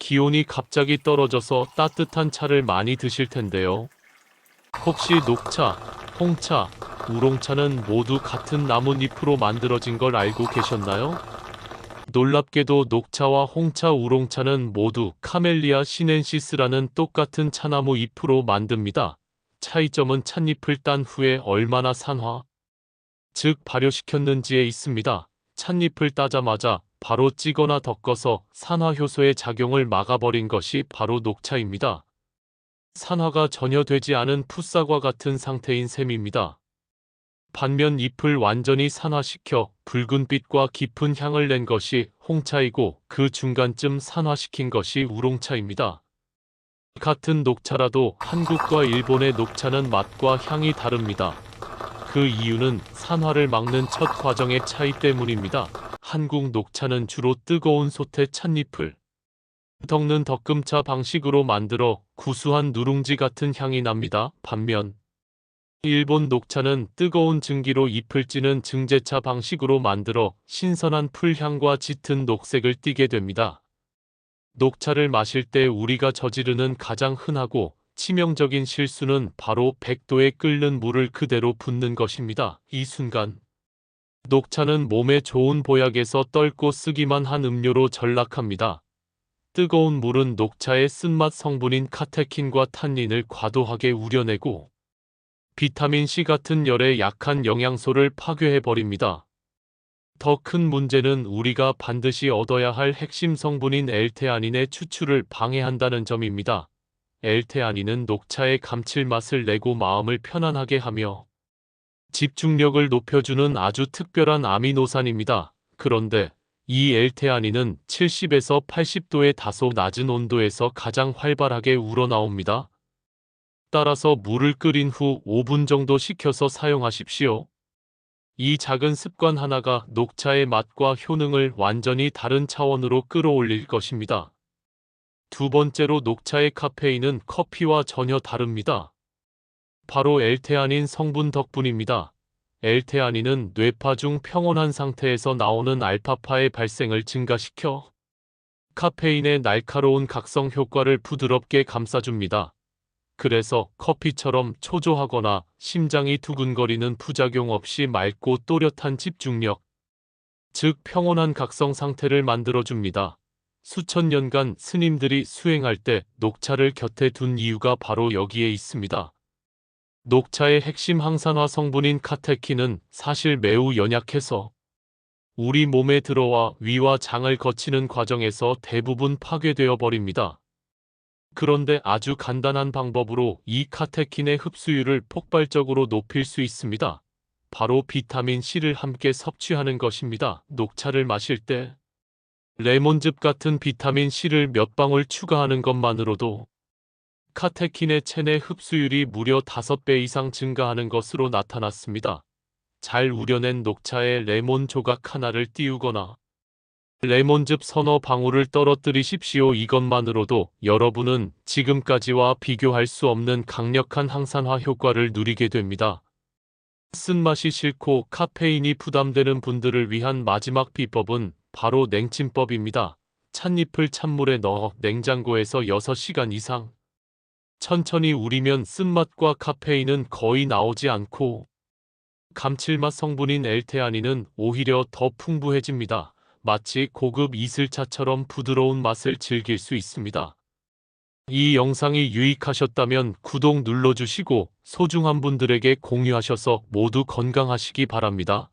기온이 갑자기 떨어져서 따뜻한 차를 많이 드실 텐데요. 혹시 녹차, 홍차, 우롱차는 모두 같은 나뭇잎으로 만들어진 걸 알고 계셨나요? 놀랍게도 녹차와 홍차, 우롱차는 모두 카멜리아 시넨시스라는 똑같은 차나무 잎으로 만듭니다. 차이점은 찻잎을 딴 후에 얼마나 산화, 즉 발효시켰는지에 있습니다. 찻잎을 따자마자 바로 찌거나 덮어서 산화효소의 작용을 막아버린 것이 바로 녹차입니다. 산화가 전혀 되지 않은 풋사과 같은 상태인 셈입니다. 반면 잎을 완전히 산화시켜 붉은빛과 깊은 향을 낸 것이 홍차이고 그 중간쯤 산화시킨 것이 우롱차입니다. 같은 녹차라도 한국과 일본의 녹차는 맛과 향이 다릅니다. 그 이유는 산화를 막는 첫 과정의 차이 때문입니다. 한국 녹차는 주로 뜨거운 솥에 찻잎을 덮는 덕금차 방식으로 만들어 구수한 누룽지 같은 향이 납니다. 반면 일본 녹차는 뜨거운 증기로 잎을 찌는 증제차 방식으로 만들어 신선한 풀향과 짙은 녹색을 띠게 됩니다. 녹차를 마실 때 우리가 저지르는 가장 흔하고 치명적인 실수는 바로 100도에 끓는 물을 그대로 붓는 것입니다. 이 순간 녹차는 몸에 좋은 보약에서 떫고 쓰기만 한 음료로 전락합니다. 뜨거운 물은 녹차의 쓴맛 성분인 카테킨과 탄닌을 과도하게 우려내고 비타민C 같은 열에 약한 영양소를 파괴해버립니다. 더 큰 문제는 우리가 반드시 얻어야 할 핵심 성분인 L테아닌의 추출을 방해한다는 점입니다. L테아닌은 녹차의 감칠맛을 내고 마음을 편안하게 하며 집중력을 높여주는 아주 특별한 아미노산입니다. 그런데 이 L테아닌은 70에서 80도의 다소 낮은 온도에서 가장 활발하게 우러나옵니다. 따라서 물을 끓인 후 5분 정도 식혀서 사용하십시오. 이 작은 습관 하나가 녹차의 맛과 효능을 완전히 다른 차원으로 끌어올릴 것입니다. 두 번째로 녹차의 카페인은 커피와 전혀 다릅니다. 바로 L테아닌 성분 덕분입니다. L테아닌은 뇌파 중 평온한 상태에서 나오는 알파파의 발생을 증가시켜 카페인의 날카로운 각성 효과를 부드럽게 감싸줍니다. 그래서 커피처럼 초조하거나 심장이 두근거리는 부작용 없이 맑고 또렷한 집중력, 즉 평온한 각성 상태를 만들어줍니다. 수천 년간 스님들이 수행할 때 녹차를 곁에 둔 이유가 바로 여기에 있습니다. 녹차의 핵심 항산화 성분인 카테킨은 사실 매우 연약해서 우리 몸에 들어와 위와 장을 거치는 과정에서 대부분 파괴되어 버립니다. 그런데 아주 간단한 방법으로 이 카테킨의 흡수율을 폭발적으로 높일 수 있습니다. 바로 비타민C를 함께 섭취하는 것입니다. 녹차를 마실 때 레몬즙 같은 비타민C를 몇 방울 추가하는 것만으로도 카테킨의 체내 흡수율이 무려 5배 이상 증가하는 것으로 나타났습니다. 잘 우려낸 녹차에 레몬 조각 하나를 띄우거나 레몬즙 서너 방울을 떨어뜨리십시오. 이것만으로도 여러분은 지금까지와 비교할 수 없는 강력한 항산화 효과를 누리게 됩니다. 쓴맛이 싫고 카페인이 부담되는 분들을 위한 마지막 비법은 바로 냉침법입니다. 찻잎을 찬물에 넣어 냉장고에서 6시간 이상 천천히 우리면 쓴맛과 카페인은 거의 나오지 않고 감칠맛 성분인 L테아닌은 오히려 더 풍부해집니다. 마치 고급 이슬차처럼 부드러운 맛을 즐길 수 있습니다. 이 영상이 유익하셨다면 구독 눌러주시고 소중한 분들에게 공유하셔서 모두 건강하시기 바랍니다.